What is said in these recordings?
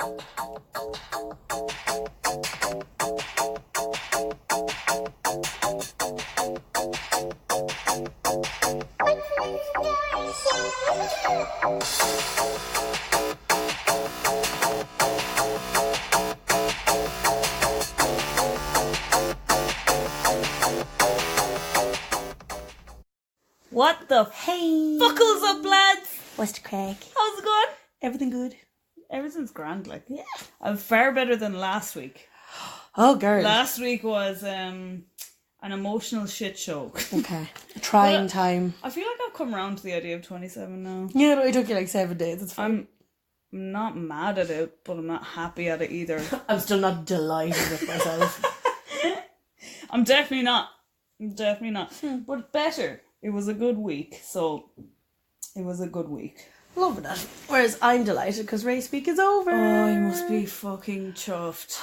What the fuckles up, lads? What's the crack? How's it going? Everything good? Everything's grand, like. Yeah. I'm far better than last week. Oh, girl. Last week was an emotional shit show. Okay. A trying time. I feel like I've come around to the idea of 27 now. Yeah, but it took you like 7 days. It's fine. I'm not mad at it, but I'm not happy at it either. I'm still not delighted with myself. I'm definitely not. But better. It was a good week, so it was a good week. Loving it. Whereas I'm delighted because race week is over. Oh, you must be fucking chuffed.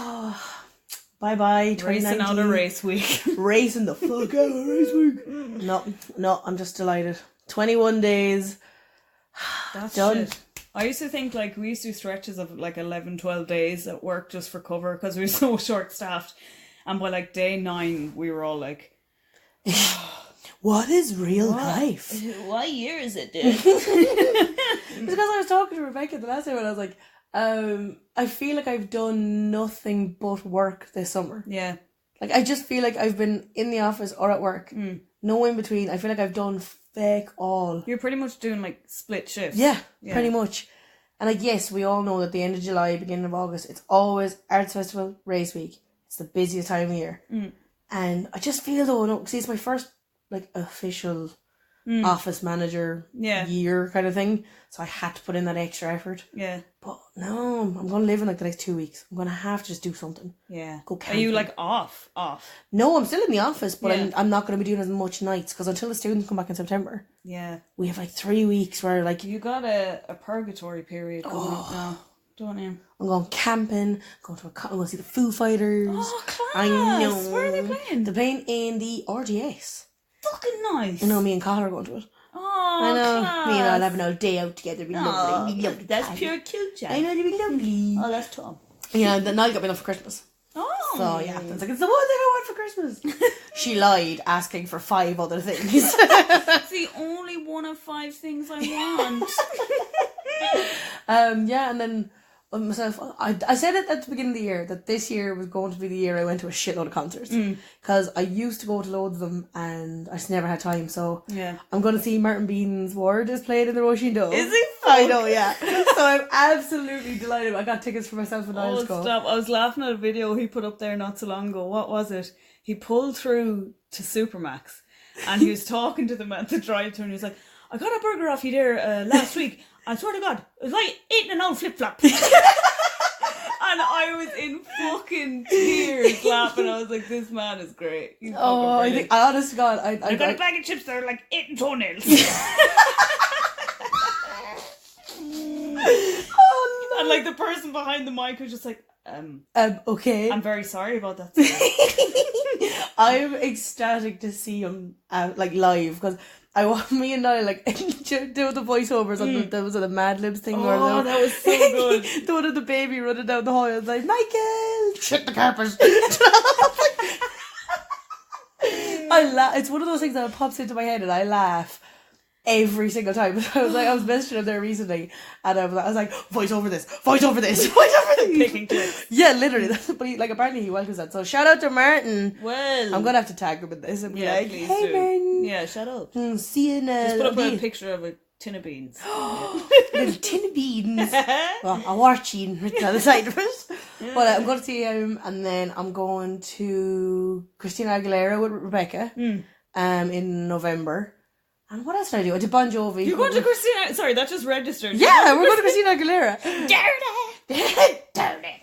Bye-bye, 2019. Racing out of race week. Racing the fuck out of race week. No, I'm just delighted. 21 days. That's done. Shit. I used to think like we used to do stretches of like 11, 12 days at work just for cover because we were so short-staffed. And by like day 9, we were all like... What is real life? What year is it, dude? Because I was talking to Rebecca the last time and I was like, I feel like I've done nothing but work this summer. Yeah. Like, I just feel like I've been in the office or at work. No in between. I feel like I've done feck all. You're pretty much doing like split shifts. Yeah, pretty much. And like, yes, we all know that the end of July, beginning of August, it's always Arts Festival, Race Week. It's the busiest time of year. And I just feel though, no, see, it's my first like official office manager year kind of thing, so I had to put in that extra effort. Yeah, but no, I'm gonna live in like the next 2 weeks. I'm gonna have to just do something. Yeah, go camping. Are you like off? No, I'm still in the office, but I'm not gonna be doing as much nights because until the students come back in September, we have like 3 weeks where like you got a purgatory period coming up now, don't you? I'm going camping, I'm going to see the Foo Fighters. Oh, class! I know. Where are they playing? They're playing in the RDS. Fucking nice. I know, me and Carl are going to it. Oh, I know. class. Me and I'll have an old day out together. Be lovely. Be lovely. That's pure cute, Jack. I know, it'll be lovely. Oh, that's Tom. Yeah, then Niall got me enough for Christmas. Oh. So, yeah. It's like, it's the one thing I want for Christmas. She lied, asking for 5 other things. It's the only one of 5 things I want. Yeah, and then myself, I said it at the beginning of the year that this year was going to be the year I went to a shitload of concerts because I used to go to loads of them and I just never had time. So I'm going to see Martin Bean's Ward is played in the Roisin Dove. Is he? I know, yeah. So I'm absolutely delighted. I got tickets for myself and Niall's go. Stop! I was laughing at a video he put up there not so long ago. What was it? He pulled through to Supermax and he was talking to them at the drive-thru and he was like, "I got a burger off you there last week. I swear to God, it was like eating an old flip-flop." And I was in fucking tears laughing. I was like, this man is great. He's I think, honest to God, I got a bag of chips that are like eating toenails. Oh, no. And like the person behind the mic was just like, okay. I'm very sorry about that. I'm ecstatic to see him like live because I want me and I like do the voiceovers on there was the Mad Libs thing. Oh, that was so good. The one of the baby running down the hall. I was like, Michael, shit the carpet. I laugh. It's one of those things that pops into my head and I laugh every single time. I was messaging him there recently and I was like, voice over this. Picking clips. Yeah, literally. But apparently he welcomes that. So shout out to Martin. Well, I'm gonna have to tag him in this and be like, please hey do. Martin. Yeah, shut up. See you in just put up a picture of a tin of beans. Little tin of beans. Well, a watching written on the side of it. But I'm going to see him and then I'm going to Christina Aguilera with Rebecca in November. And what else did I do? I did Bon Jovi. You're going to Christina... Sorry, that just registered. Yeah, we're going to Christina Aguilera. Dirty! Dirty!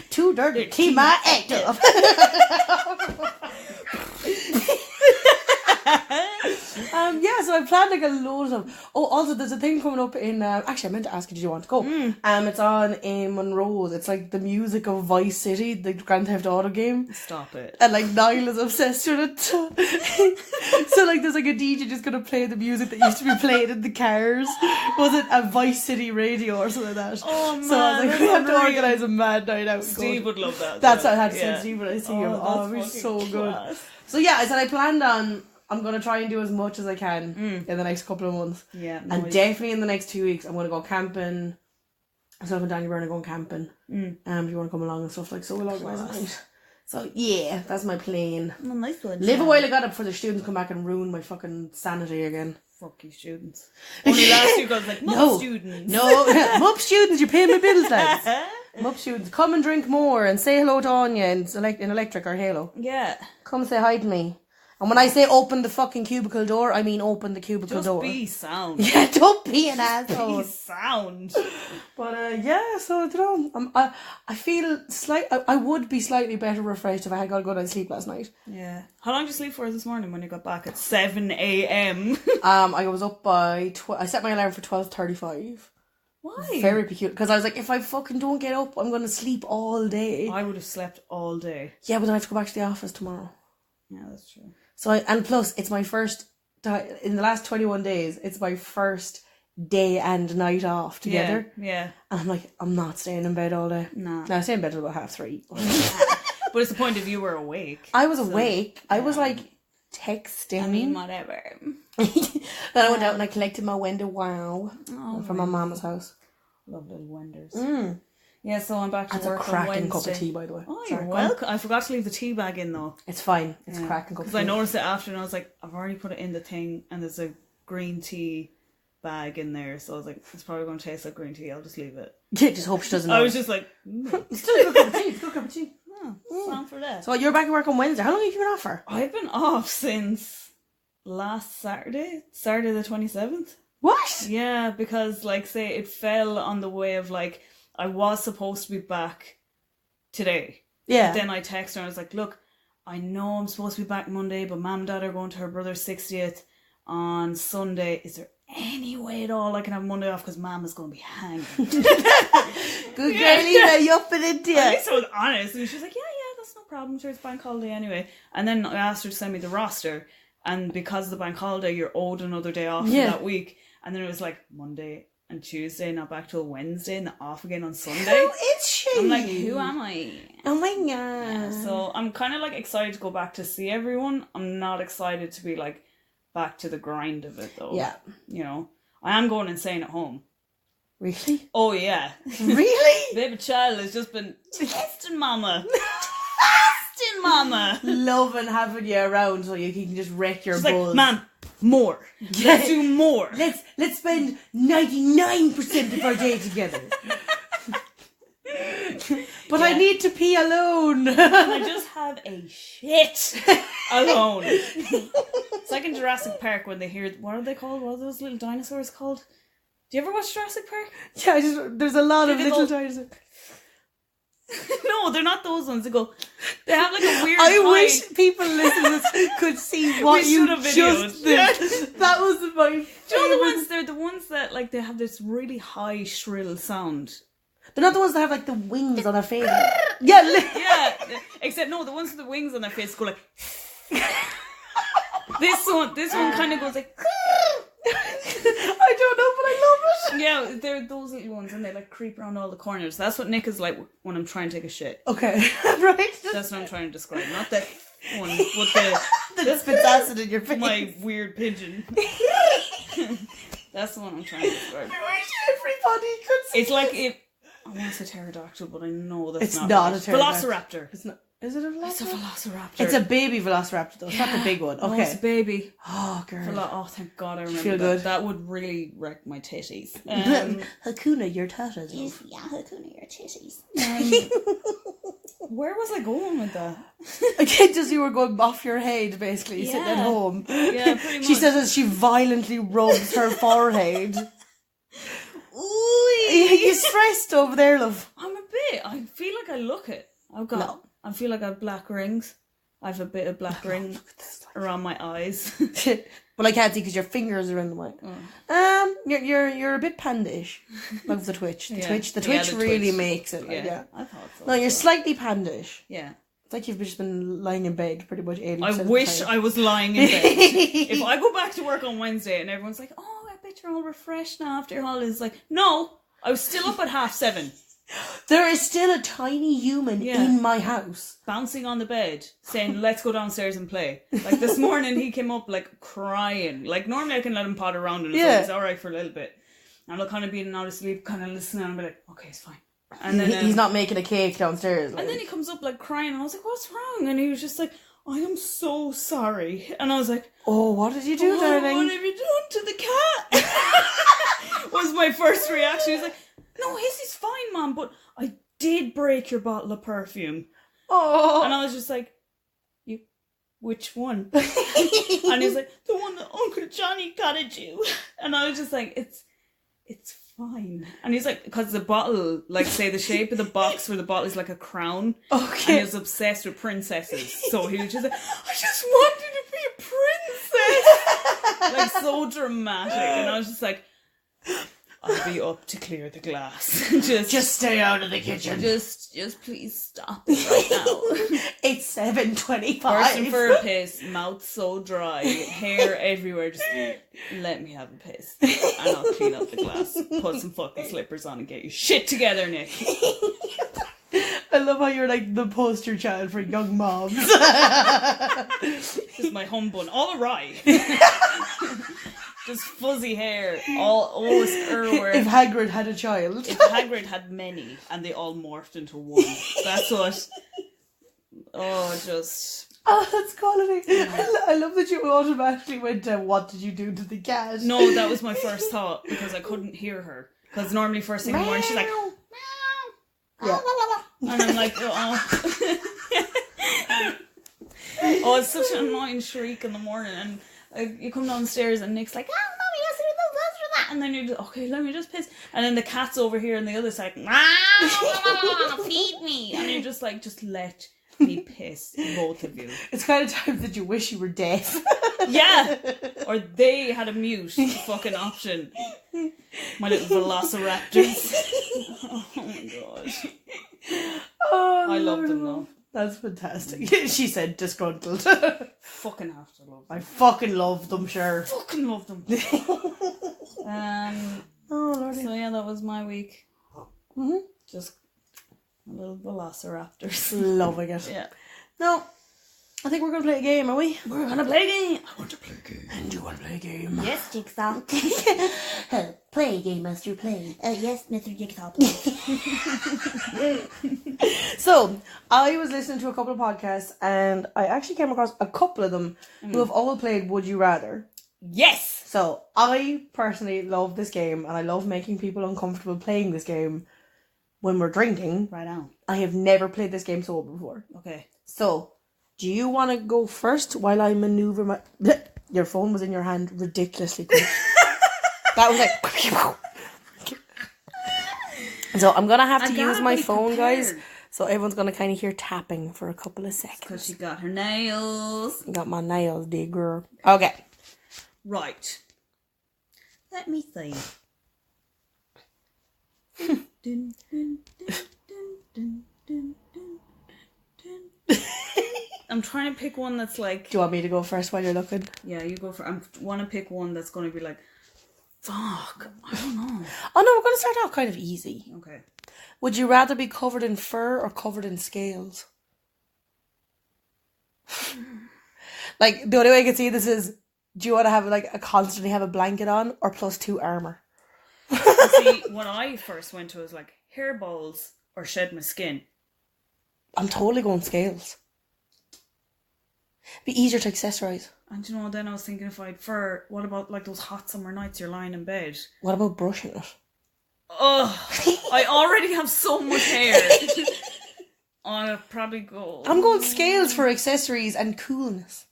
Too dirty. Keep my act up. so I planned like a load of them. Oh, also there's a thing coming up in, actually I meant to ask you, did you want to go? It's on in Monroe's. It's like the music of Vice City, the Grand Theft Auto game. Stop it. And like Niall is obsessed with it. So like there's like a DJ just gonna play the music that used to be played in the cars. Was it a Vice City radio or something like that? Oh man. So I was like, we have to organise a mad night out. Steve would love that. That's what I had to say to Steve when I see him. Oh, It'd be so class. good. So yeah, I said I planned on, I'm going to try and do as much as I can in the next couple of months. Yeah. And definitely in the next 2 weeks, I'm going to go camping. Myself and Danny Byrne are going camping. If you want to come along and stuff, like, so we'll organise a night. So yeah, that's my plan. Oh, nice one. Live a while I got it before the students come back and ruin my fucking sanity again. Fuck you, students. Only last week I was like, students. No, Mup students, you pay my bills, lads. Mup students, come and drink more and say hello to Áine in Electric or Halo. Yeah. Come say hi to me. And when I say open the fucking cubicle door, I mean open the cubicle door. Just be sound. Yeah, don't be an asshole. Be sound. But yeah, so I don't know. I feel I would be slightly better refreshed if I had got a good night's sleep last night. Yeah. How long did you sleep for this morning when you got back at 7 a.m? I was up by I set my alarm for 12:35. Why? Very peculiar. Because I was like, if I fucking don't get up, I'm going to sleep all day. I would have slept all day. Yeah, but then I have to go back to the office tomorrow. Yeah, that's true. So and plus, it's my first, in the last 21 days, it's my first day and night off together. Yeah. And I'm like, I'm not staying in bed all day. Nah. No, I stay in bed till about 3:30. But it's the point of you were awake. I was awake. I was like texting. I mean, whatever. Then I went out and I collected my Wender Wow from my mama's house. Love little Wenders. Yeah, so I'm back to That's work a cracking on Wednesday. cup of tea, by the way. Oh, Sorry, you're welcome. I forgot to leave the tea bag in though. It's fine. It's a cracking cup of tea. Because I noticed it after and I was like, I've already put it in the thing and there's a green tea bag in there. So I was like, it's probably going to taste like green tea. I'll just leave it. Yeah, just hope she doesn't know. I was just like, It's still a good cup of tea. It's a good cup of tea. Sound for that. So you're back at work on Wednesday. How long have you been off for? I've been off since last Saturday the 27th. What? Yeah, because like say it fell on the way of like I was supposed to be back today. Yeah. But then I texted her and I was like, look, I know I'm supposed to be back Monday, but Mum and Dad are going to her brother's 60th on Sunday. Is there any way at all I can have Monday off because Mum is going to be hanging? Good girl, you up and into At it. least I was honest. And she's like, yeah, that's no problem. Sure, it's bank holiday anyway. And then I asked her to send me the roster. And because of the bank holiday, you're owed another day off for that week. And then it was like Monday and Tuesday, not back till Wednesday, and off again on Sunday. Who is she? I'm like, who am I? Oh my god. Yeah, so I'm kind of like excited to go back to see everyone. I'm not excited to be like back to the grind of it though. Yeah. You know, I am going insane at home. Really? Oh yeah. Really? Baby child has just been testing mama. Testing mama. Loving having you around so you can just wreck your She's balls. like, man, more. Let's do more. Let's spend 99% of our day together. But I need to pee alone. And I just have a shit alone. It's like in Jurassic Park when they hear, what are they called? What are those little dinosaurs called? Do you ever watch Jurassic Park? Yeah, there's a lot of little dinosaurs. No, they're not those ones. They have like a weird I high... wish people listening to this could see what you just did. That was my favorite. Do you know the ones? They're the ones that like they have this really high shrill sound. They're not the ones that have like the wings on their face. Yeah. Except no, the ones with the wings on their face go like. This one kind of goes like. I don't know, but I love it. Yeah, they're those little ones, and they like creep around all the corners. That's what Nick is like when I'm trying to take a shit. Okay, right. That's what I'm trying to describe. Not that one with the that spits acid in your face. My weird pigeon. That's the one I'm trying to describe. I wish everybody could see. It's like if I want to say pterodactyl, but I know that's it's not right. a pterodactyl. Velociraptor. It's not. Is it a velociraptor? It's a velociraptor. It's a baby velociraptor though. It's not the big one. Okay. Oh, it's a baby. Oh, girl. Oh, thank God I remember Feel that. good. That would really wreck my titties. Hakuna, your tatas. Yeah, Hakuna, your titties. Where was I going with that? Again, just you were going off your head, basically, sitting at home. Yeah, pretty much. She says as she violently rubs her forehead. Ooh, You stressed over there, love. I'm a bit. I feel like I look it. I feel like I have black rings. I have a bit of black ring Look at this. around my eyes. Well, I can't see because your fingers are in the way. You're a bit pandish. Love the twitch. The twitch really makes it. Like, yeah, I thought so. No, you're slightly pandish. Yeah. It's like you've just been lying in bed pretty much 80% I of the wish time. I was lying in bed. If I go back to work on Wednesday and everyone's like, oh, I bet you're all refreshed now after your holidays. Like, no, I was still up at 7:30. There is still a tiny human in my house. Bouncing on the bed, saying, let's go downstairs and play. Like, this morning he came up, like, crying. Like, normally I can let him potter around and it's alright for a little bit. And I'll kind of be in and out of sleep, kind of listening, and I'll be like, okay, it's fine. And then he's not making a cake downstairs. Like. And then he comes up, like, crying, and I was like, what's wrong? And he was just like, I am so sorry. And I was like, oh, what did you do, darling? What have you done to the cat? Was my first reaction. He was like, no, his is fine, Mom, but I did break your bottle of perfume. Oh. And I was just like, you, which one? And he's like, the one that Uncle Johnny got at you. And I was just like, it's fine. And he's like, because the bottle, like, say the shape of the box for the bottle is like a crown. Okay. And he was obsessed with princesses. So he was just like, I just wanted to be a princess. Like, so dramatic. And I was just like, I'll be up to clear the glass. just stay out of the kitchen. Just please stop it right now. It's 7:25. Bursting for a piss, mouth so dry, hair everywhere. Just let me have a piss, and I'll clean up the glass. Put some fucking slippers on and get your shit together, Nick. I love how you're like the poster child for young moms. This is my hum bun, all right. Just fuzzy hair, all everywhere. If Hagrid had a child. If Hagrid had many, and they all morphed into one. That's what. Oh, just. Oh, that's quality. I love that you automatically went to, what did you do to the cat? No, that was my first thought, because I couldn't hear her. Because normally first thing in the morning, she's like, meow. Yeah. And I'm like, oh. Oh, it's such an annoying shriek in the morning, and you come downstairs and Nick's like, oh, mommy, let's do this, let's do that. And then you're just, okay, let me just piss. And then the cat's over here on the other side, feed me. And you're just like, just let me piss, both of you. It's kind of times that you wish you were deaf. Yeah. Or they had a mute fucking option. My little velociraptors. Oh my god. Oh, I love them though. That's fantastic. She said disgruntled. Fucking have to love them. I fucking love them, sure. Fucking love them. Oh, Lordy. So yeah, that was my week. Mm-hmm. Just a little velociraptors. Loving it. Yeah. No, I think we're going to play a game, are we? We're going to play a game. I want to play a game. And you want to play a game? Yes, Jigsaw. Play a game, Master, play. Yes, Mr. Jigsaw, play. So, I was listening to a couple of podcasts and I actually came across a couple of them who have all played Would You Rather. Yes! So, I personally love this game and I love making people uncomfortable playing this game when we're drinking. Right on. I have never played this game sober before. Okay. So, do you want to go first while I maneuver my... Your phone was in your hand ridiculously quick. That was like... So, I'm going to have to use my phone, guys. So, everyone's going to kind of hear tapping for a couple of seconds. Because she got her nails. Got my nails, digger. Okay. Right. Let me see. I'm trying to pick one that's like... Do you want me to go first while you're looking? Yeah, you go for... I want to pick one that's going to be like... Fuck. I don't know. Oh no, we're going to start off kind of easy. Okay. Would you rather be covered in fur or covered in scales? Like, the only way I can see this is, do you want to have like constantly have a blanket on or +2 armour? See, when I first went to it was like hairballs or shed my skin. I'm totally going scales. Be easier to accessorise. And you know, then I was thinking if I had fur, what about like those hot summer nights you're lying in bed? What about brushing it? Ugh, I already have so much hair. I'll probably go... I'm going scales for accessories and coolness.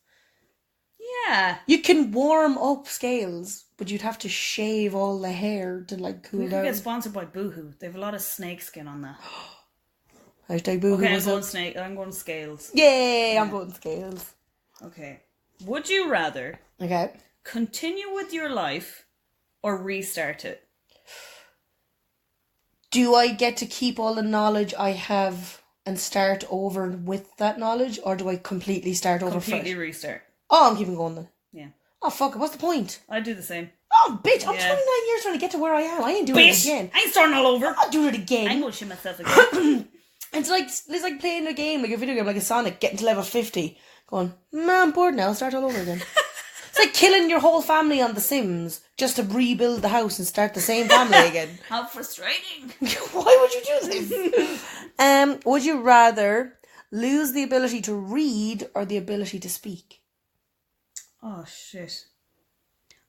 Yeah. You can warm up scales, but you'd have to shave all the hair to like cool We down. could get sponsored by Boohoo. They have a lot of snake skin on that. Hashtag boohoo. Okay, I'm going snake. I'm going scales. Yay, I'm going scales. Okay. Would you rather Okay. continue with your life or restart it? Do I get to keep all the knowledge I have and start over with that knowledge, or do I completely start over Completely fresh? restart. Oh, I'm keeping going then. Yeah. Oh, fuck it. What's the point? I'd do the same. Oh, bitch. I'm 29 years trying to get to where I am. I ain't doing it again. I ain't starting all over. I'm not doing it again. I'm going to shit myself again. It's like playing a game, like a video game, like a Sonic, getting to level 50. Going, nah, I'm bored now. I'll start all over again. It's like killing your whole family on The Sims just to rebuild the house and start the same family again. How frustrating. Why would you do this? Would you rather lose the ability to read or the ability to speak? Oh, shit.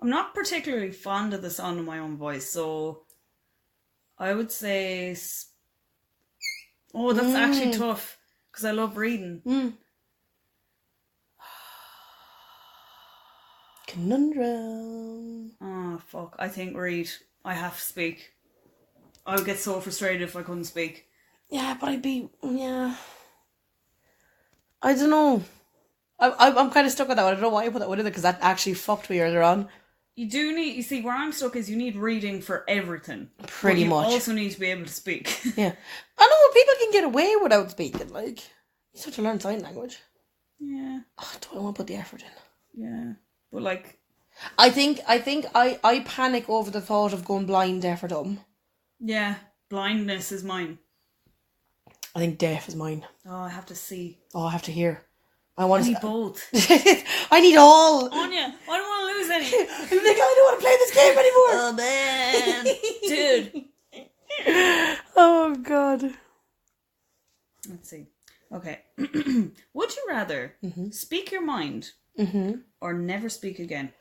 I'm not particularly fond of the sound of my own voice, so I would say... Oh, that's actually tough, because I love reading. Conundrum. Oh, fuck. I think read. I have to speak. I would get so frustrated if I couldn't speak. Yeah, but I'd be... Yeah. I don't know. I'm kind of stuck with that one. I don't know why I put that one in there, because that actually fucked me earlier on. You do need... You see, where I'm stuck is you need reading for everything. Pretty much. You also need to be able to speak. Yeah. I know people can get away without speaking. Like, you have to learn sign language. Yeah. Oh, do I want to put the effort in? Yeah. But like... I think I panic over the thought of going blind, deaf or dumb. Yeah. Blindness is mine. I think deaf is mine. Oh, I have to see. Oh, I have to hear. I need both. I need all. Anya, I don't want to lose any. I'm like, I don't want to play this game anymore. Oh, man. Dude. Oh, God. Let's see. Okay. Would you rather speak your mind or never speak again?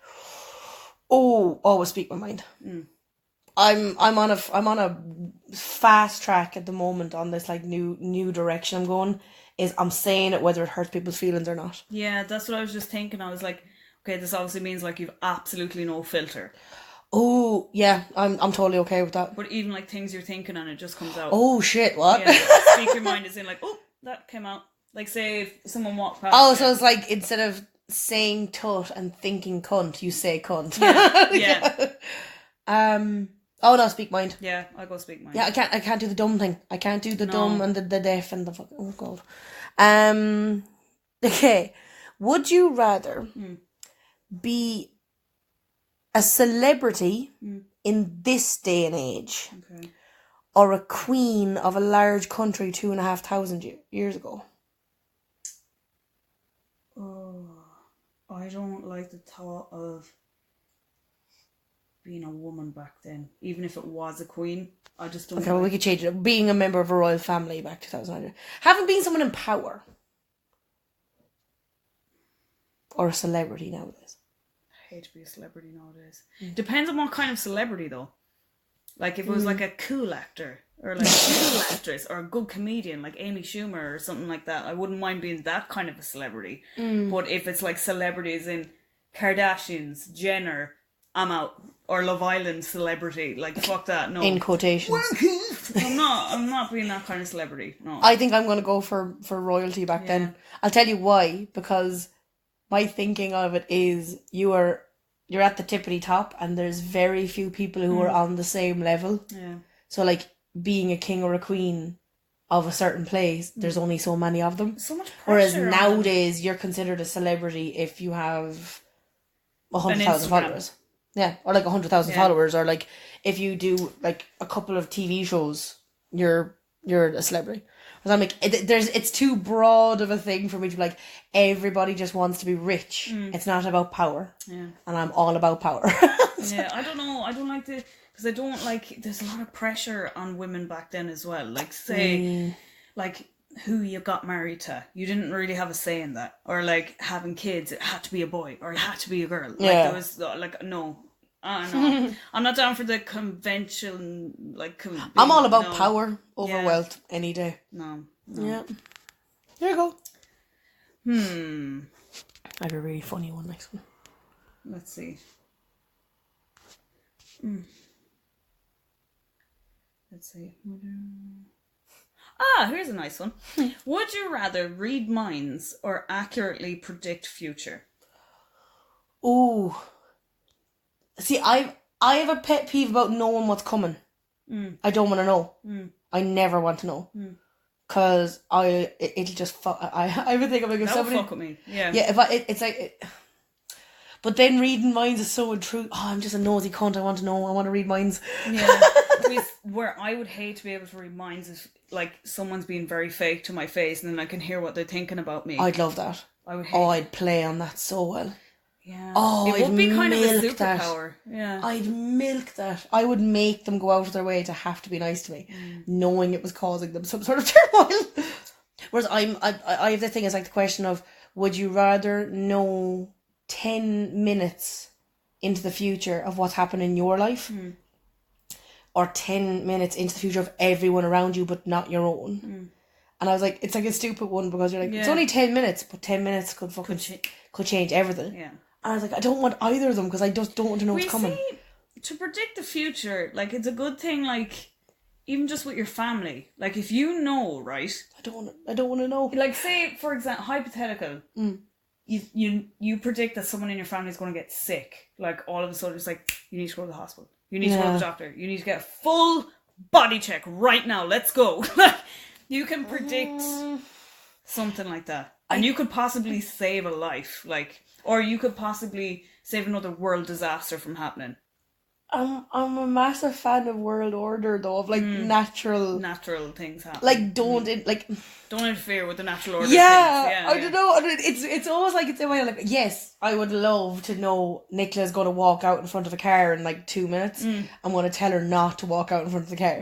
Oh, always speak my mind. I'm on a fast track at the moment on this like new direction I'm going. I'm saying it whether it hurts people's feelings or not. Yeah, that's what I was just thinking. I was like, okay, this obviously means like you've absolutely no filter. Oh, yeah, I'm totally okay with that. But even like things you're thinking and it just comes out. Oh shit, what? Yeah, speak your mind is in like, oh, that came out. Like say if someone walked past. Oh, so it's like instead of saying tut and thinking cunt, you say cunt. Yeah. Oh no, speak mind. Yeah, I'll go speak mind. Yeah, I can't do the dumb thing. I can't do the dumb and the deaf and the fucking... Oh, God. Okay. Would you rather be a celebrity in this day and age or a queen of a large country 2,500 years ago? Oh, I don't like the thought of being a woman back then, even if it was a queen. I just don't. Okay, well, we could change it. Being a member of a royal family back 2,000. Having been someone in power. Or a celebrity nowadays. I hate to be a celebrity nowadays. Depends on what kind of celebrity, though. Like, if it was like a cool actor, or like a cool actress, or a good comedian, like Amy Schumer, or something like that, I wouldn't mind being that kind of a celebrity. But if it's like celebrities in Kardashians, Jenner, I'm out. Or Love Island celebrity, like fuck that, no. In quotations. I'm not being that kind of celebrity, no. I think I'm going to go for royalty back then. I'll tell you why, because my thinking of it is you're at the tippity top and there's very few people who are on the same level. Yeah. So like being a king or a queen of a certain place, there's only so many of them. So much pressure. Whereas nowadays you're considered a celebrity if you have 100,000 followers. Yeah, or like 100,000 followers, or like if you do like a couple of TV shows, you're a celebrity. Because I'm like, it's too broad of a thing for me to be like, everybody just wants to be rich. It's not about power. Yeah. And I'm all about power. Yeah, I don't know. I don't like the... Because I don't like... There's a lot of pressure on women back then as well. Like, say, like, who you got married to. You didn't really have a say in that. Or, like, having kids, it had to be a boy. Or it had to be a girl. Like, there was, like, no... no. I'm not down for the convention, like... I'm all about power over wealth any day. No. Yeah. There you go. I have a really funny one next one. Let's see. Let's see. Here's a nice one. Would you rather read minds or accurately predict future? Ooh. See, I have a pet peeve about knowing what's coming. I don't want to know. I never want to know. Because it'll just fuck. I would think I'm like, if somebody... fuck with me. Yeah. Yeah, it's like... But then reading minds is so intrusive. Oh, I'm just a nosy cunt. I want to know. I want to read minds. Yeah. Where I would hate to be able to read minds is like someone's being very fake to my face and then I can hear what they're thinking about me. I'd love that. I'd play on that so well. Yeah. Oh, it would be kind of a superpower. Yeah. I'd milk that. I would make them go out of their way to have to be nice to me, knowing it was causing them some sort of turmoil. Whereas I have the thing is like the question of, would you rather know 10 minutes into the future of what's happening in your life, or 10 minutes into the future of everyone around you but not your own? And I was like, it's like a stupid one because you're like, it's only 10 minutes, but 10 minutes could change everything. Yeah. And I was like, I don't want either of them because I just don't want to know what's coming. To predict the future, like, it's a good thing, like, even just with your family. Like, if you know, right? I don't want to know. Like, say, for example, hypothetical. You predict that someone in your family is going to get sick. Like, all of a sudden, it's like, you need to go to the hospital. You need to go to the doctor. You need to get a full body check right now. Let's go. Like, you can predict something like that. And you could possibly save a life. Like, or you could possibly save another world disaster from happening. I'm a massive fan of world order though, of like natural things happening. Like don't interfere with the natural order. Yeah, I don't know. It's almost like it's in my like, yes, I would love to know Nicola's going to walk out in front of a car in like 2 minutes. I'm going to tell her not to walk out in front of the car.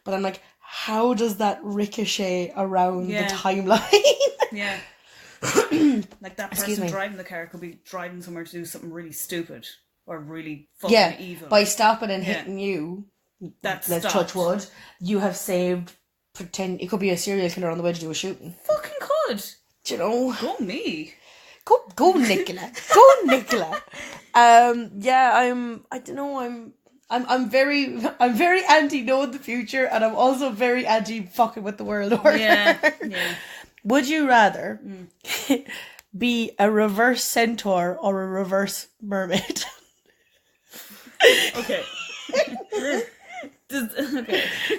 But I'm like, how does that ricochet around the timeline? Yeah. Like that person driving the car could be driving somewhere to do something really stupid or really fucking evil. By stopping and hitting you, let's touch wood, you have saved, pretend it could be a serial killer on the way to do a shooting. Fucking could. Do you know? Go me. Go Nicola. Go Nicola. I'm very anti knowing the future, and I'm also very anti fucking with the world order. Yeah. Would you rather be a reverse centaur or a reverse mermaid? Okay. Okay.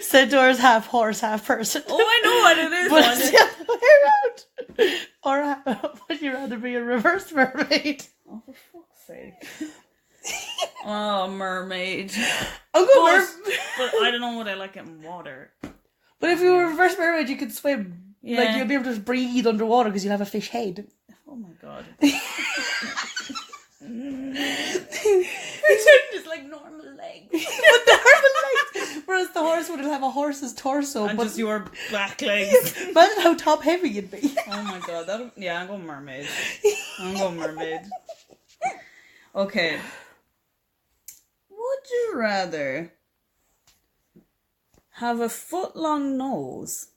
Centaurs half horse, half person. Oh, I know what it is. But it's the other way around. Or would you rather be a reverse mermaid? Oh, for fuck's sake. Oh, mermaid. I'll go mermaid. But I don't know what I like in water. But if you were a reverse mermaid, you could swim. Yeah. Like, you'll be able to breathe underwater because you'll have a fish head. Oh my god. It's just like normal legs. But normal legs. Whereas the horse would have a horse's torso. And just your black legs. Imagine how top heavy you'd be. Oh my god. I'm going mermaid. Okay. Would you rather have a foot-long nose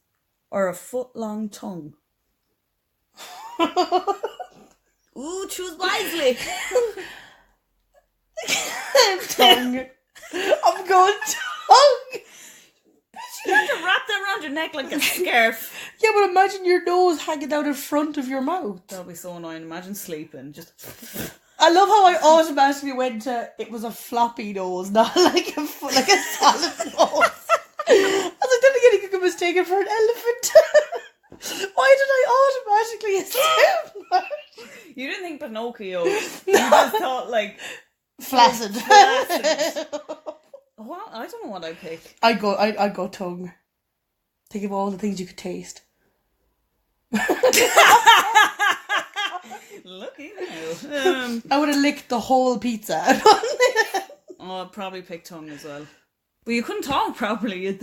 or a foot-long tongue? Ooh, choose wisely. Tongue. I'm going tongue. You have to wrap that around your neck like a scarf. Yeah, but imagine your nose hanging out in front of your mouth. That would be so annoying. Imagine sleeping. Just... I love how I automatically went to, it was a floppy nose, not like a solid nose. I was like, then again, you could be mistaken for an elephant. Why did I automatically assume that? You didn't think Pinocchio. No. You just thought like flaccid. Well, I don't know what I'd pick. I'd go tongue. Think of all the things you could taste. Lucky now. I would have licked the whole pizza. I'd probably pick tongue as well. But you couldn't talk properly. You'd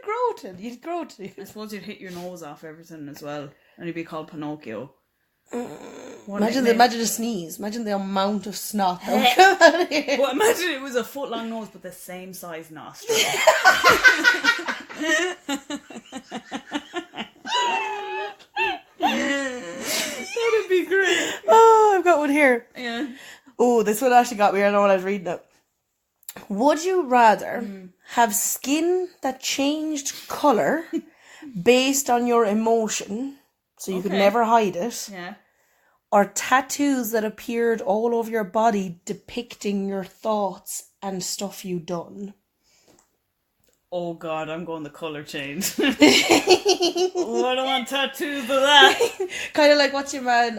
grow to. I suppose you'd hit your nose off everything as well. And you'd be called Pinocchio. Imagine a sneeze. Imagine the amount of snot that would come out here. Well, imagine it was a foot long nose but the same size nostril. That'd be great. Oh, I've got one here. Yeah. Oh, this one actually got me. I don't know what I was reading it. Would you rather have skin that changed colour based on your emotion, so you could never hide it. Yeah. Or tattoos that appeared all over your body depicting your thoughts and stuff you done. Oh God, I'm going the colour change. Oh, I don't want tattoos of that. Kind of like, what's your man,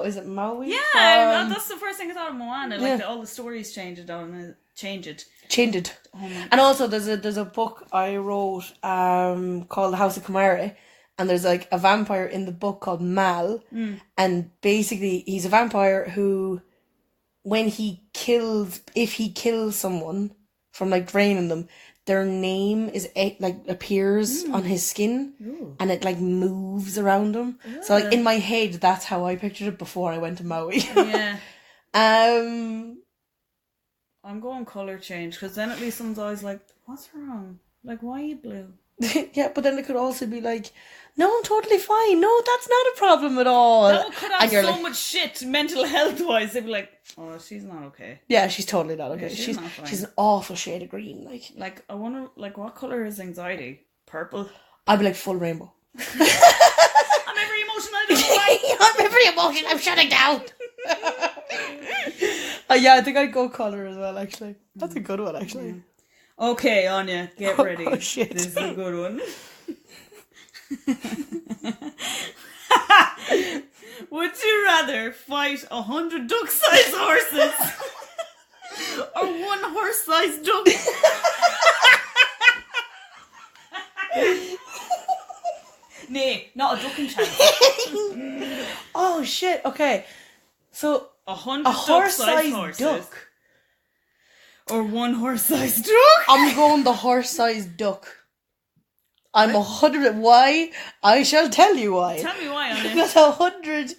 is it Maui? Yeah, that's the first thing I thought of Moana. Like all the stories change it on change it. Oh and also there's a book I wrote called The House of Kamare, and there's like a vampire in the book called Mal, and basically he's a vampire who, when if he kills someone from like draining them, their name is like appears on his skin. Ooh. And it like moves around him. Yeah. So like in my head, that's how I pictured it before I went to Maui. Yeah. I'm going colour change, because then at least someone's always like, what's wrong? Like, why are you blue? Yeah, but then it could also be like, no, I'm totally fine. No, that's not a problem at all. That would cut out so much shit mental health wise. They'd be like, oh, she's not okay. Yeah, she's totally not okay. Yeah, not fine. She's an awful shade of green. Like I wonder, like, what colour is anxiety? Purple? I'd be like full rainbow. I'm every emotion I don't like. I'm every emotion. I'm shutting down. Yeah, I think I'd go colour as well, actually. That's a good one, actually. Mm. Okay, Áine, get ready. Oh, shit. This is a good one. Would you rather fight 100 duck-sized horses or one horse-sized duck? Nay, not a ducking chance. Oh shit! Okay, so 100 horse-sized duck. Or one horse-sized duck? I'm going the horse-sized duck. I'm 100. Why? I shall tell you why. Tell me why, Áine. Because 100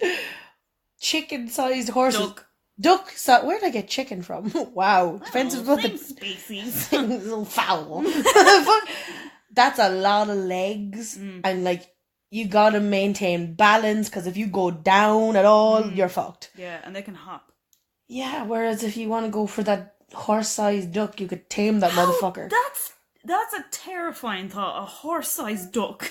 chicken-sized horses. Duck. So where did I get chicken from? Wow. Depends on what the species. Foul. That's a lot of legs, and like you gotta maintain balance, because if you go down at all, you're fucked. Yeah, and they can hop. Yeah. Whereas if you want to go for that horse-sized duck, you could tame that motherfucker. That's a terrifying thought. A horse-sized duck.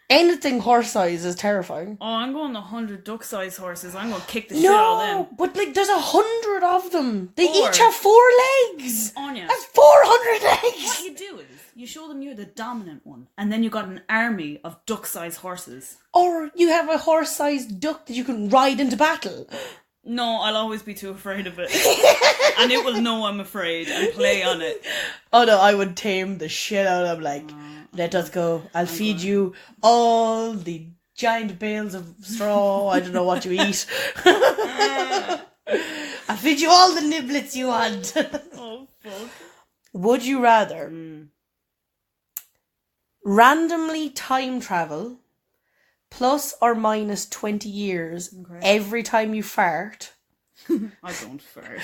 Anything horse-sized is terrifying. Oh, I'm going 100 duck-sized horses. I'm going to kick the shit out of them. No, but like there's 100 of them. They each have 4 legs. Áine. That's 400 legs. What you do is you show them you're the dominant one, and then you got an army of duck-sized horses. Or you have a horse-sized duck that you can ride into battle. No, I'll always be too afraid of it. And it will know I'm afraid and play on it. Oh no, I would tame the shit out of them, like, let us go. I'll feed you all the giant bales of straw. I don't know what you eat. I'll feed you all the niblets you want. Oh, fuck. Would you rather randomly time travel plus or minus 20 years every time you fart? I don't fart.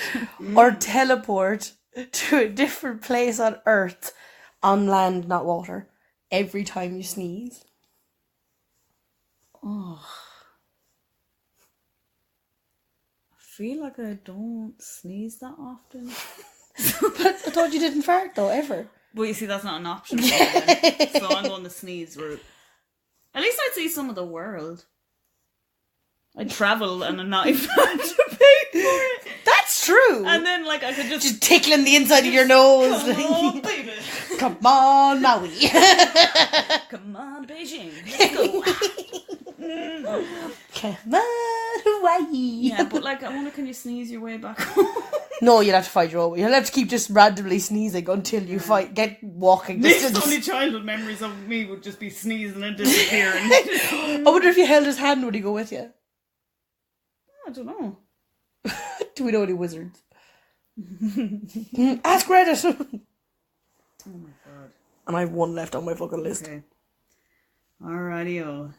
Or teleport to a different place on Earth, on land, not water, every time you sneeze? Oh. I feel like I don't sneeze that often. But I thought you didn't fart though, ever. But you see, that's not an option. So I'm going the sneeze route. At least I'd see some of the world. I'd travel and not even have to pay for it. That's true. And then, like, I could just tickling the inside of your nose. Come on, baby. Come on, Maui. Come on, Beijing. Let's go. Come on, Hawaii. Yeah, but, like, I wonder, can you sneeze your way back home? No, you'll have to fight your own way. You'll have to keep just randomly sneezing until you get walking distance. These only childhood memories of me would just be sneezing and disappearing. I wonder if you held his hand, would he go with you? I don't know. Do we know any wizards? Ask Reddit. Oh my god. And I have one left on my fucking list. Okay. Alrighty-o.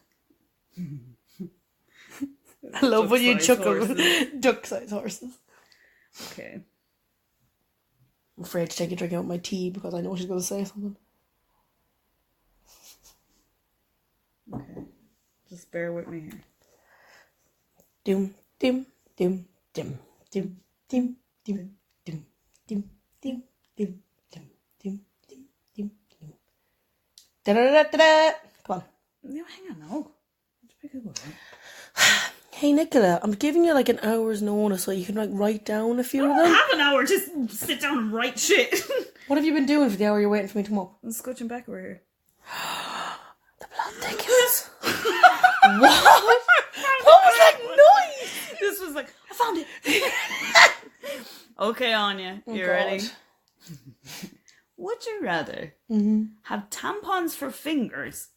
I love when you chuckle. Duck-sized horses. Okay. I'm afraid to take a drink out of my tea because I know she's going to say something. Okay. Just bear with me here. Doom, dim, dim, dim, dim, dim, dim, dim, dim, dim, dim, dim, dim. Da-da-da-da-da. Come on. No, hang on, no. Pick a good one. Hey Nicola, I'm giving you like an hour's notice so you can like write down a few I of don't them. have an hour. Just sit down and write shit. What have you been doing for the hour you're waiting for me to come up? I'm scotching back over here. The blood thickens. What? What was that noise? This was like, I found it. Okay, Áine, you ready? Would you rather have tampons for fingers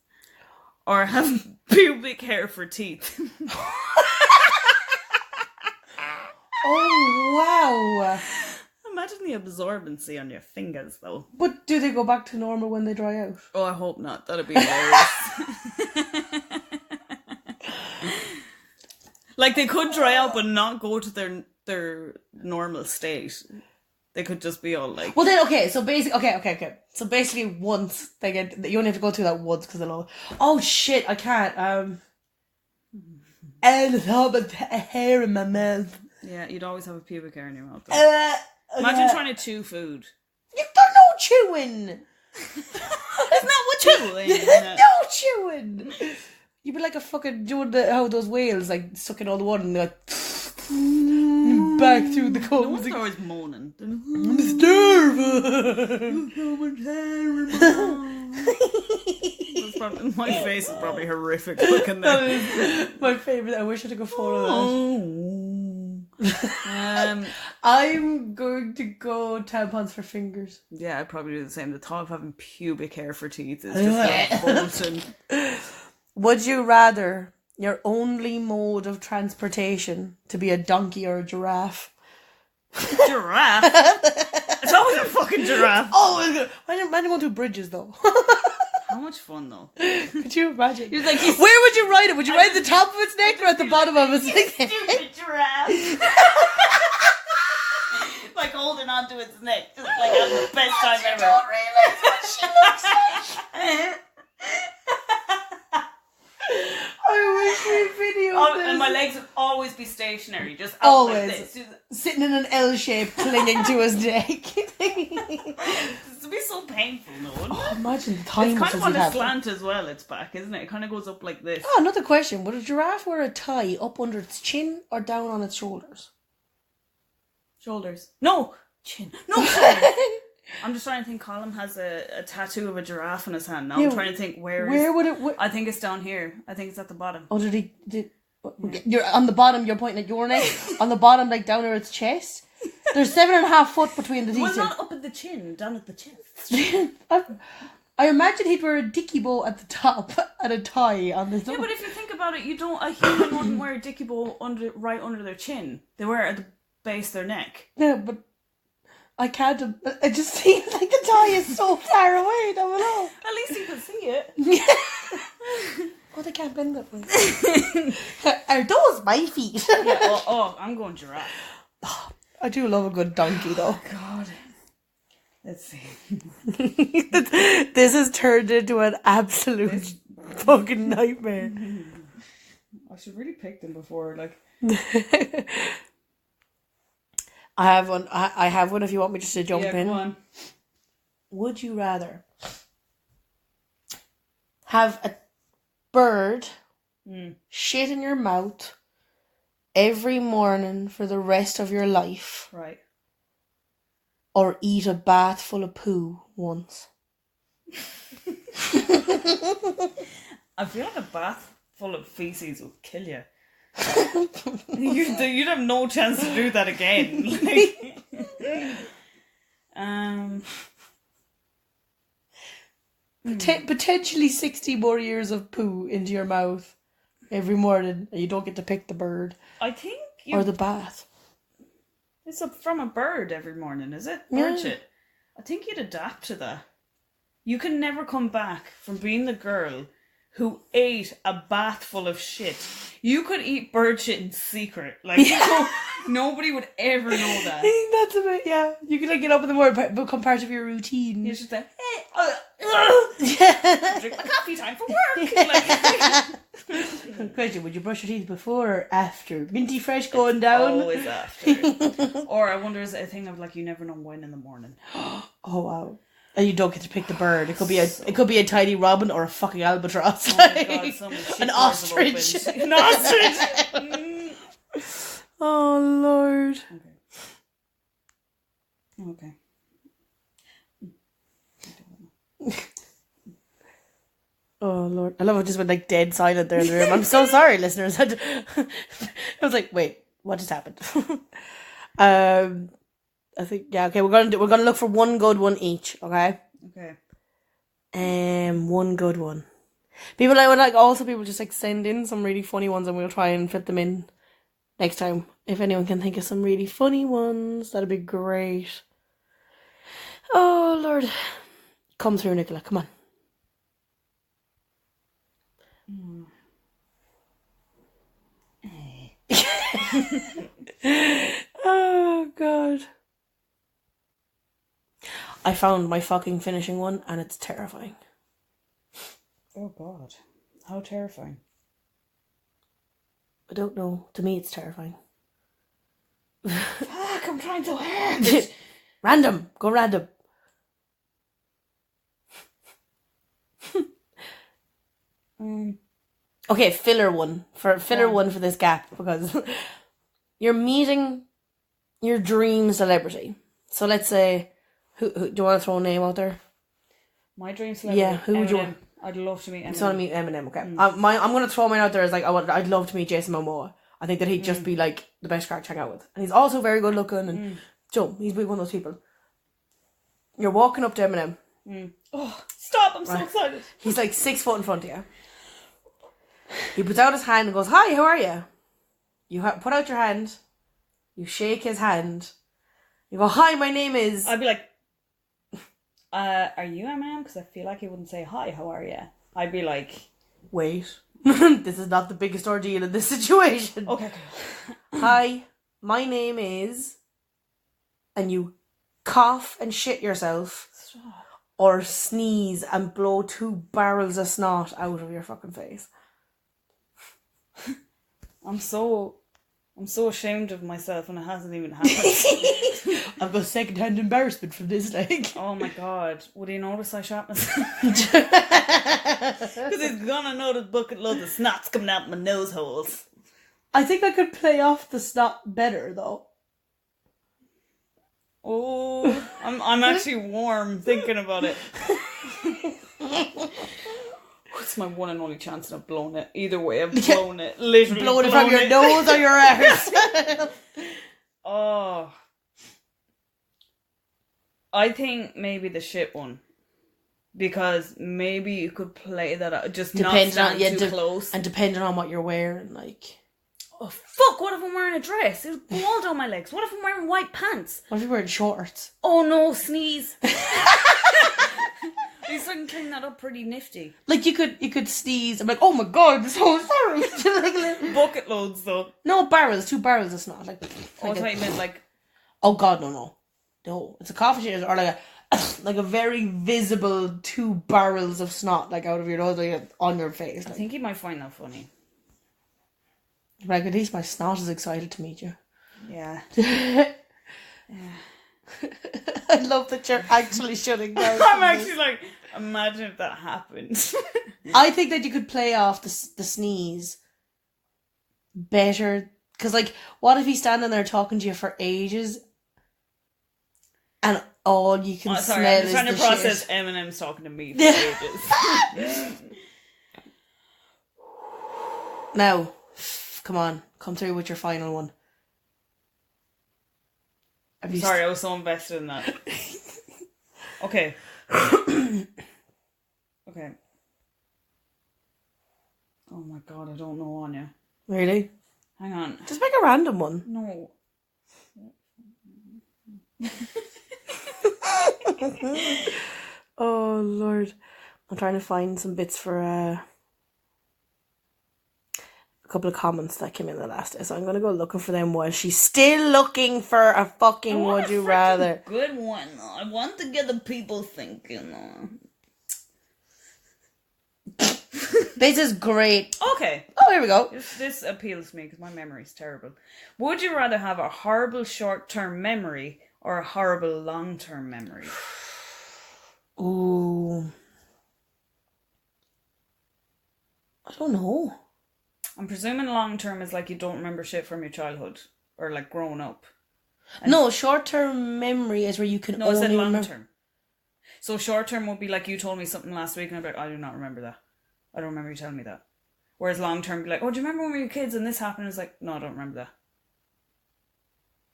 or have pubic hair for teeth? Oh, wow. Imagine the absorbency on your fingers, though. But do they go back to normal when they dry out? Oh, I hope not. That'd be hilarious. Like, they could dry out but not go to their normal state. They could just be all like... Well then, okay, so basically, okay. So basically once they get, you only have to go through that once because they'll all, oh shit, I can't, and have a hair in my mouth. Yeah, you'd always have a pubic hair in your mouth. Okay. Imagine trying to chew food. You've done no chewing. Isn't that what chewing? No chewing. You'd be like a fucking, doing how those whales like sucking all the water and they're like back through the No combs. one's always moaning. I'm starving. That's probably, my face is probably horrific looking there. That is my favourite. I wish I took a photo of that. I'm going to go tampons for fingers. Yeah, I'd probably do the same. The thought of having pubic hair for teeth is just revolting. Would you rather your only mode of transportation to be a donkey or a giraffe? Giraffe? It's always a fucking giraffe. Oh, imagine going through bridges though. How much fun though. Could you imagine? You're like, where would you ride it? Would you ride the top of its neck or at the bottom of its neck? Stupid giraffe. Like holding on to its neck. Just like having the best time ever. You don't realise what she looks like. I wish we videoed this. And my legs would always be stationary, just out Always. like this. Sitting in an L shape, clinging to his neck. This would be so painful, no? Oh, imagine the time It's kind of we'd on a have. slant as well, its back, isn't it? It kind of goes up like this. Oh, another question. Would a giraffe wear a tie up under its chin or down on its shoulders? Shoulders. No! Chin. No! Shoulders. I'm just trying to think. Colin has a tattoo of a giraffe on his hand. Now I'm trying to think where would it... I think it's down here. I think it's at the bottom. Oh, you're on the bottom, you're pointing at your neck. On the bottom, like down near its chest. There's 7.5 foot between the teeth. Well, not up at the chin, down at the chest. I imagine he'd wear a dicky bow at the top and a tie on the top. Yeah, but if you think about it, a human wouldn't wear a dicky bow right under their chin. They wear it at the base of their neck. Yeah, but I can't. It just seems like the tie is so far away. I don't know. At least you can see it. Oh, they can't bend that way. Are those my feet? Yeah, I'm going giraffe. I do love a good donkey, though. Oh, God. Let's see. This has turned into an absolute fucking nightmare. I should really pick them before, like. I have one. I have one if you want me just to jump in. Go on. Would you rather have a bird shit in your mouth every morning for the rest of your life? Right. Or eat a bath full of poo once? I feel like a bath full of feces would kill you. You'd have no chance to do that again. Potentially 60 more years of poo into your mouth every morning, and you don't get to pick the bird. I think or the bath. It's from a bird every morning, is it? Yeah. Bird shit. I think you'd adapt to that. You can never come back from being the girl who ate a bath full of shit. You could eat bird shit in secret. Like, nobody would ever know that. I think that's a bit, yeah. You can like get up in the morning, become part of your routine. You're just like, drink my coffee, time for work. Question, would you brush your teeth before or after? Minty fresh going down? Always after. Or I wonder, is it a thing of like, you never know when in the morning? Oh, wow. And you don't get to pick the bird. It could be a tiny robin or a fucking albatross. Oh my God, so many shit an doors have ostrich. opened. An ostrich. Oh Lord. Okay. Oh Lord. I love it just went like dead silent there in the room. I'm so sorry, listeners. I was like, wait, what just happened? I think okay, we're gonna look for one good one each, okay? Okay. One good one. People I would like also people just like send in some really funny ones and we'll try and fit them in next time. If anyone can think of some really funny ones, that'd be great. Oh Lord. Come through, Nicola, come on. Oh God. I found my fucking finishing one and it's terrifying. Oh God. How terrifying. I don't know. To me it's terrifying. Fuck, I'm trying so hard. Random. Go random. Okay, filler one for this gap because you're meeting your dream celebrity. So let's say, who do you want to throw a name out there? My dream celebrity. Yeah, who would you want? I'd love to meet Eminem. So I want to meet Eminem. Okay, I'm gonna throw mine out there as like I'd love to meet Jason Momoa. I think that he'd just be like the best crack to hang out with, and he's also very good looking and so he's one of those people. You're walking up to Eminem. Oh, stop! I'm so excited. He's like 6 foot in front of you. He puts out his hand and goes, "Hi, how are you?" You put out your hand. You shake his hand. You go, "Hi, my name is..." I'd be like, are you Eminem? Because I feel like he wouldn't say, "Hi, how are you?" I'd be like... Wait. This is not the biggest ordeal in this situation. Okay. "Hi, my name is..." And you cough and shit yourself. Stop. Or sneeze and blow 2 barrels of snot out of your fucking face. I'm so ashamed of myself and it hasn't even happened. I've got second-hand embarrassment from this, like. Oh my God. Would he notice I shot myself? Because he's gonna notice bucket loads of snot's coming out my nose holes. I think I could play off the snot better, though. Oh, I'm actually warm thinking about it. It's my one and only chance and I've blown it. Either way, I've blown it. Literally blown it from your nose or your ass. Oh. I think maybe the shit one. Because maybe you could play that out. Just depending not stand too close. And depending on what you're wearing, like... Oh, fuck, what if I'm wearing a dress? It'll go all down my legs. What if I'm wearing white pants? What if you're wearing shorts? Oh no, sneeze. At least I can clean that up pretty nifty. Like you could sneeze. I'm like, oh my God, I'm so sorry. Bucket loads though. No, barrels, 2 barrels of snot. Like, I thought you meant like... Oh God, no. It's a coffee shit or like a very visible 2 barrels of snot like out of your nose, like on your face. Like. I think you might find that funny. Like, at least my snot is excited to meet you. Yeah. I love that you're actually shutting down. I'm actually like, imagine if that happened. I think that you could play off the sneeze better. Because, like, what if he's standing there talking to you for ages and all you can smell is the I'm trying to process shit. Eminem's talking to me for ages. Now, come on. Come through with your final one. Sorry, I was so invested in that. Okay. Okay. Oh my God, I don't know, Áine. Really? Hang on. Just make a random one. No. Oh Lord. I'm trying to find some bits for a couple of comments that came in the last day, so I'm going to go looking for them while she's still looking for a fucking would you rather. Good one. I want to get the people thinking. This is great. Okay. Oh, here we go. This appeals to me because my memory's terrible. Would you rather have a horrible short-term memory or a horrible long-term memory? Ooh. I don't know. I'm presuming long term is like you don't remember shit from your childhood or like growing up. No, short-term memory is where you can No, I said only long remember... term. So short term would be like you told me something last week and I'd be like, I do not remember that. I don't remember you telling me that. Whereas long term be like, oh, do you remember when we were kids and this happened? It's like, no, I don't remember that.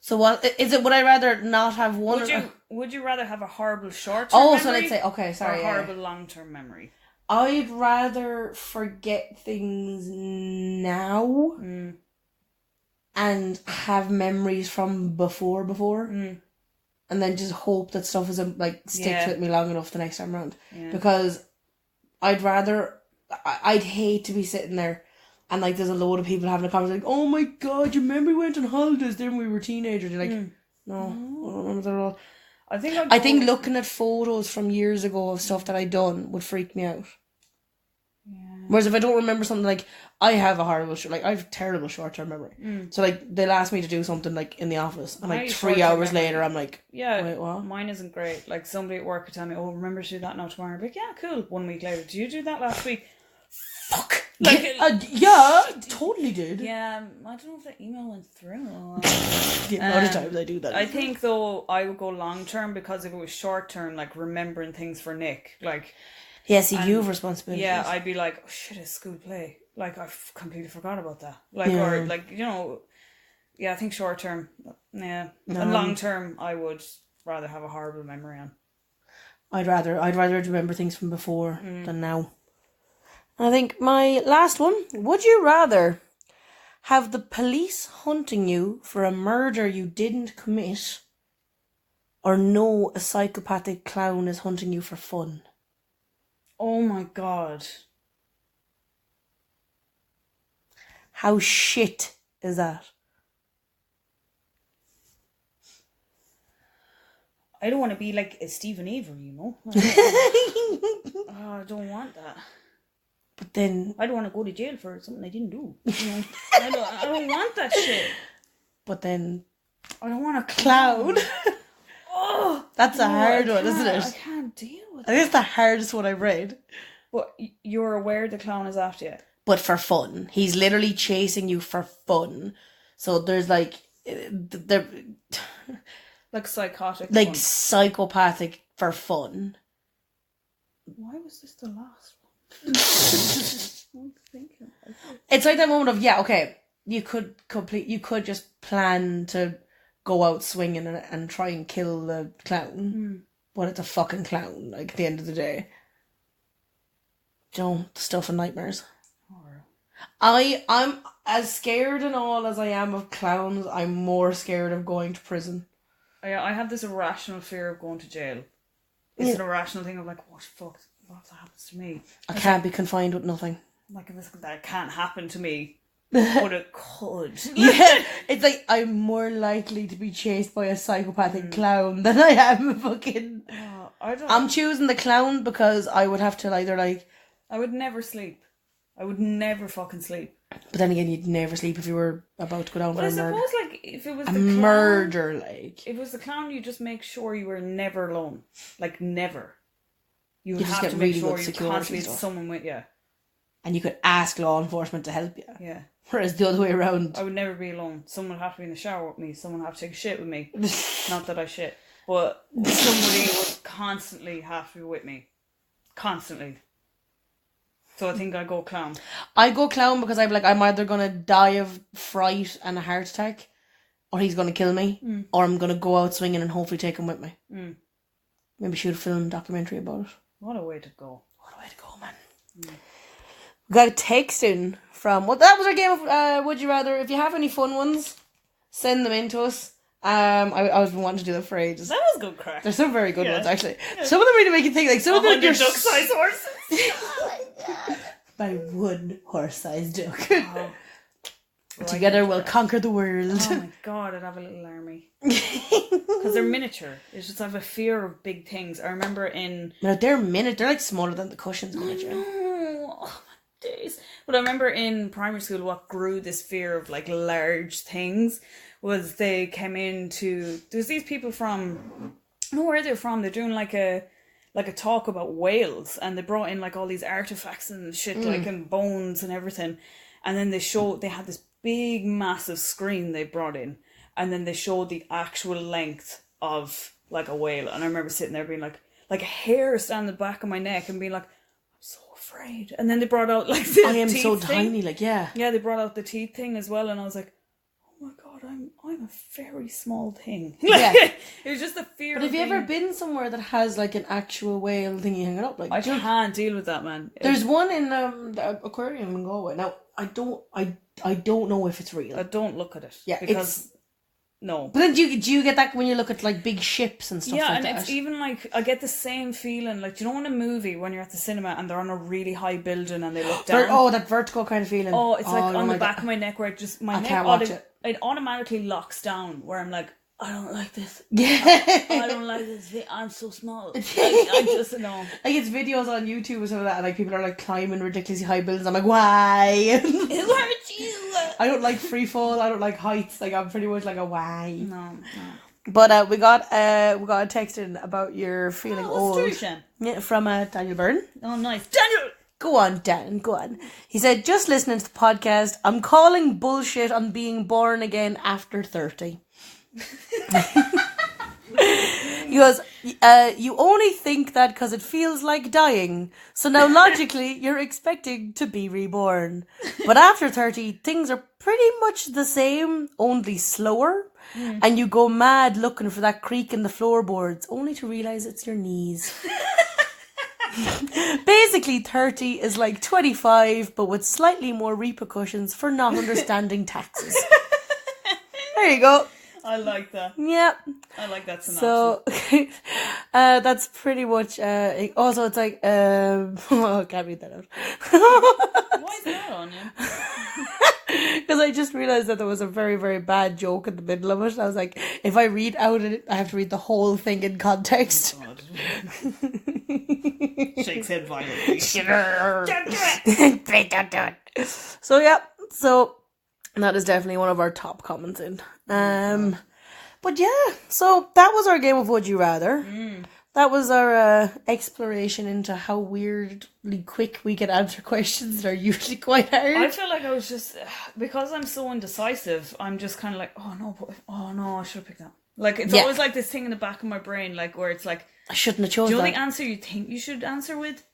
So what is it? Would I rather not have one? Would you rather have a horrible short term memory? so let's say okay, sorry, or a horrible long term memory? I'd rather forget things now and have memories from before, and then just hope that stuff isn't like sticks with me long enough the next time around. Yeah. Because I'd hate to be sitting there. And, like, there's a load of people having a conversation, like, oh, my God, you remember we went on holidays then we were teenagers? You're like, no, I don't remember that at all. I think looking at photos from years ago of stuff that I'd done would freak me out. Yeah. Whereas if I don't remember something, like, I have terrible short-term memory. So, like, they'll ask me to do something, like, in the office. And, like, 3 hours later, I'm like, wait, what? Mine isn't great. Like, somebody at work could tell me, oh, remember to do that now tomorrow? I'm like, yeah, cool. 1 week later, did you do that last week? Fuck! Like, yeah, totally did. Yeah, I don't know if the email went through. The amount of times I do that. I think, though, I would go long term because if it was short term, like remembering things for Nick, like... Yeah, see, you have responsibilities. Yeah, I'd be like, oh shit, it's school play. Like, I completely forgot about that. Like, or, like, you know... Yeah, I think short term, yeah. No. And long term, I would rather have a horrible memory on. I'd rather remember things from before than now. I think my last one, would you rather have the police hunting you for a murder you didn't commit or know a psychopathic clown is hunting you for fun? Oh my God. How shit is that? I don't want to be like a Stephen Avery, you know? I don't want that. But then... I don't want to go to jail for something I didn't do. You know? I don't want that shit. But then... I don't want a clown. Oh! That's a hard one, isn't it? I can't deal with it. I think it's the hardest one I've read. But you're aware the clown is after you? But for fun. He's literally chasing you for fun. So there's like... like psychotic like fun. Psychopathic for fun. Why was this the last one? It's like that moment of you could just plan to go out swinging and try and kill the clown, but it's a fucking clown. Like at the end of the day, don't stuff and nightmares. I'm as scared and all as I am of clowns. I'm more scared of going to prison. I have this irrational fear of going to jail. It's an irrational thing of like, what happens to me? I can't be confined with nothing. Like, that can't happen to me, but it could. Yeah, it's like I'm more likely to be chased by a psychopathic clown than I am a fucking... I'm choosing the clown because I would have to either like... I would never sleep. I would never fucking sleep. But then again, you'd never sleep if you were about to go down for a murder. I suppose, like, if it was a the clown... murder, like... If it was the clown, you just make sure you were never alone. Like, never. You have just to make really sure you constantly had someone with you. And you could ask law enforcement to help you. Yeah. Whereas the other way around... I would never be alone. Someone would have to be in the shower with me. Someone would have to take a shit with me. Not that I shit. But somebody would constantly have to be with me. Constantly. So I think I go clown. I go clown because I'm either going to die of fright and a heart attack, or he's going to kill me, or I'm going to go out swinging and hopefully take him with me. Maybe shoot a film documentary about it. What a way to go. What a way to go, man. We got a text in from... Well, that was our game of Would You Rather. If you have any fun ones, send them in to us. I was wanting to do that for ages. That was good crack. There's some very good ones, actually. Yeah. Some of them really make you think, like, some of them... duck-sized horses. Oh my God. My one horse-sized duck. Oh. Together we'll conquer the world. Oh my God, I'd have a little army. Because they're miniature. It's just I have a fear of big things. I remember in... No, they're like smaller than the cushions miniature. Oh my days. But I remember in primary school what grew this fear of like large things was they came into... There's these people from... I don't know where they're from. They're doing like a like a talk about whales, and they brought in like all these artifacts and shit, like and bones and everything, and then they had this big massive screen they brought in, and then they showed the actual length of like a whale, and I remember sitting there being like a hair standing the back of my neck and being like, I'm so afraid. And then they brought out like the I am teeth so thing. tiny, like yeah. Yeah, they brought out the teeth thing as well, and I was like, oh my god, I'm a very small thing. Yeah. It was just the fear. But have you ever been somewhere that has like an actual whale thingy hanging up? Like I can't deal with that, man. There's one in the aquarium in Galway. Now I don't know if it's real. I don't look at it. Yeah, because no. But then do you get that when you look at like big ships and stuff like that? Yeah, and it's even like I get the same feeling like, do you know in a movie when you're at the cinema and they're on a really high building and they look down? That vertical kind of feeling. Oh, it's like on the back of my neck where I can't watch it. It automatically locks down where I'm like, I don't like this. Yeah. I don't like this. I'm so small. I just know. Like it's videos on YouTube or something like that, and like people are like climbing ridiculously high buildings. I'm like, why? It hurts you. I don't like free fall. I don't like heights. Like I'm pretty much like a why. No. But we got a text in about your feeling old. Yeah, from Daniel Byrne. Oh, nice, Daniel. Go on, Dan, go on. He said, just listening to the podcast, I'm calling bullshit on being born again after 30. He goes, you only think that because it feels like dying. So now logically, you're expecting to be reborn. But after 30, things are pretty much the same, only slower. And you go mad looking for that creak in the floorboards, only to realise it's your knees. Basically 30 is like 25 but with slightly more repercussions for not understanding taxes. There you go. I like that. Yeah. I like that synopsis. So that's pretty much also it's like I can't read that out. Why is that on you? Because I just realised that there was a very, very bad joke in the middle of it. I was like, if I read out it, I have to read the whole thing in context. Oh, shakes head violently. So yeah, so that is definitely one of our top comments in. But yeah, so that was our game of Would You Rather. That was our exploration into how weirdly quick we can answer questions that are usually quite hard. I feel like I was just, because I'm so indecisive, I'm just kind of like, oh no, I should have picked that. Like, it's always like this thing in the back of my brain, like, where it's like, I shouldn't have chosen that. The only answer you think you should answer with,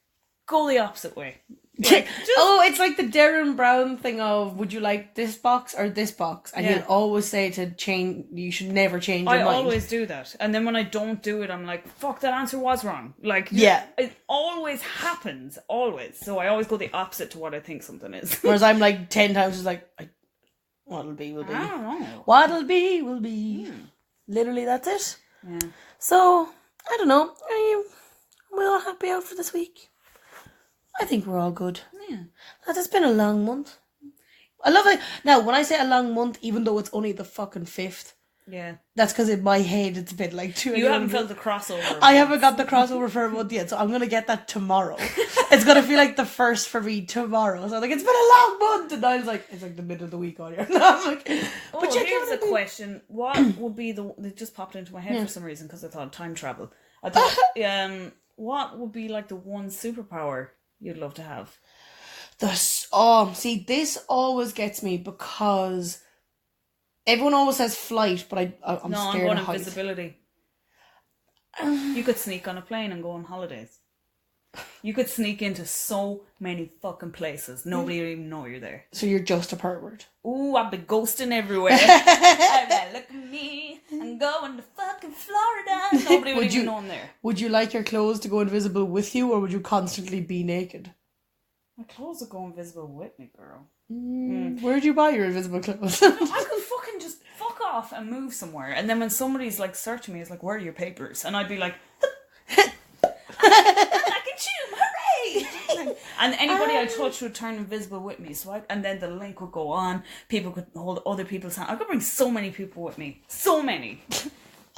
go the opposite way. Like, it's like the Darren Brown thing of, would you like this box or this box? And he'll always say to change, you should never change your mind. I always do that. And then when I don't do it, I'm like, fuck, that answer was wrong. Like, it always happens, always. So I always go the opposite to what I think something is. Whereas I'm like 10 times just like, what'll be will be. I don't know. What'll be will be. Literally, that's it. Yeah. So, I don't know. Are we all happy out for this week? I think we're all good. Yeah. It's been a long month. I love it. Now, when I say a long month, even though it's only the fucking 5th, that's because in my head it's been like 2 You haven't felt the crossover. I haven't got the crossover for a month yet, so I'm going to get that tomorrow. It's going to feel like the first for me tomorrow. So I'm like, it's been a long month. And I was like, it's like the middle of the week on here. I'm like, but here's a question. What would be it just popped into my head for some reason because I thought time travel. I thought, what would be like the one superpower you'd love to have? This always gets me because everyone always says flight, but I'm scared of height. Invisibility. You could sneak on a plane and go on holidays. You could sneak into so many fucking places. Nobody would even know you're there. So you're just a pervert. Ooh, I've been ghosting everywhere. Look at me. I'm going to fucking Florida. Nobody would even know I'm there. Would you like your clothes to go invisible with you, or would you constantly be naked? My clothes would go invisible with me, girl. Where'd you buy your invisible clothes? I could fucking just fuck off and move somewhere. And then when somebody's like searching me, it's like, where are your papers? And I'd be like, I can shoot, hooray! And anybody I touch would turn invisible with me. And then the link would go on. People could hold other people's hand. I could bring so many people with me. So many.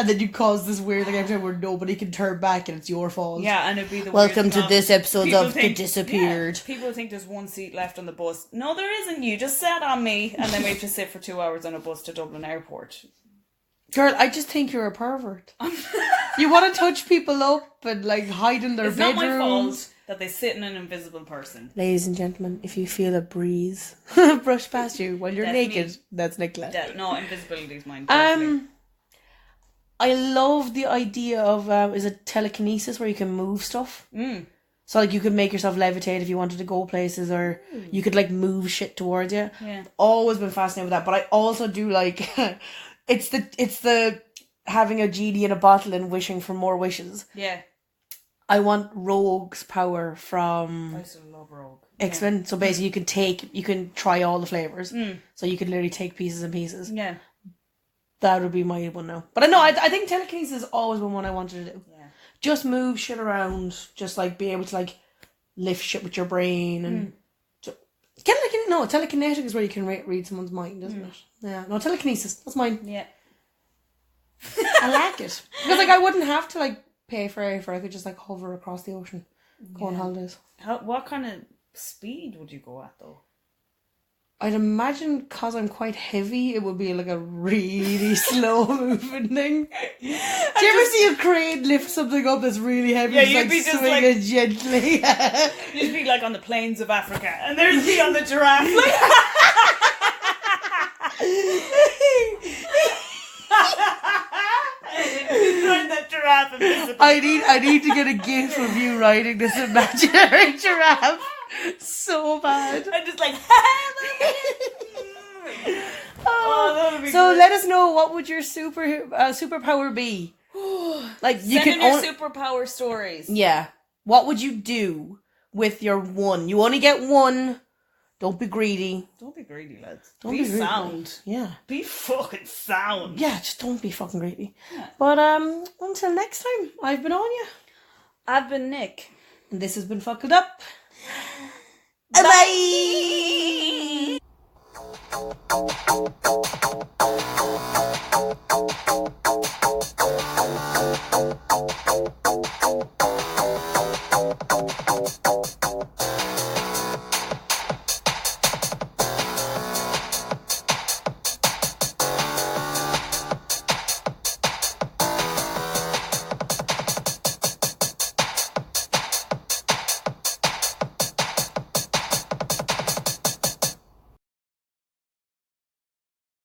And then you cause this weird thing every time where nobody can turn back and it's your fault. Yeah, and it'd be the welcome to this episode of The Disappeared. Yeah, people think there's one seat left on the bus. No, there isn't. You just sat on me. And then we have to sit for 2 hours on a bus to Dublin Airport. Girl, I just think you're a pervert. You want to touch people up and like hide in their bedrooms. It's not my fault that they sit in an invisible person. Ladies and gentlemen, if you feel a breeze brush past you while you're naked, that's Nicola. No, invisibility is mine. I love the idea of is it telekinesis where you can move stuff. So like you could make yourself levitate if you wanted to go places, or you could like move shit towards you. Yeah. Always been fascinated with that, but I also do like it's the having a genie in a bottle and wishing for more wishes. Yeah. I want Rogue's power from I still love Rogue. X-Men. Yeah. So basically you can try all the flavours. So you could literally take pieces and pieces. Yeah. That would be my one now. But I know, I think telekinesis has always been one I wanted to do. Yeah. Just move shit around. Just like be able to like lift shit with your brain and telekinetic is where you can read someone's mind, isn't it? Yeah. No, telekinesis. That's mine. Yeah. I like it because like I wouldn't have to like pay for it. I could just like hover across the ocean, go on holidays. What kind of speed would you go at though? I'd imagine because I'm quite heavy, it would be like a really slow moving thing. Do you ever see a crane lift something up that's really heavy? Yeah, just, you'd like, be just swing it gently. You'd be like on the plains of Africa, and there'd be on the giraffe. I need to get a gif of you riding this imaginary giraffe so bad. I'm just like, so let us know, what would your superpower be? Like you Send in your superpower stories. Yeah. What would you do with your one? You only get one. Don't be greedy. Don't be greedy, lads. Don't be be greedy. sound. Yeah. Be fucking sound. Yeah, just don't be fucking greedy. Yeah. But until next time, I've been Áine. I've been Nick. And this has been Fucked Up. Bye. Bye.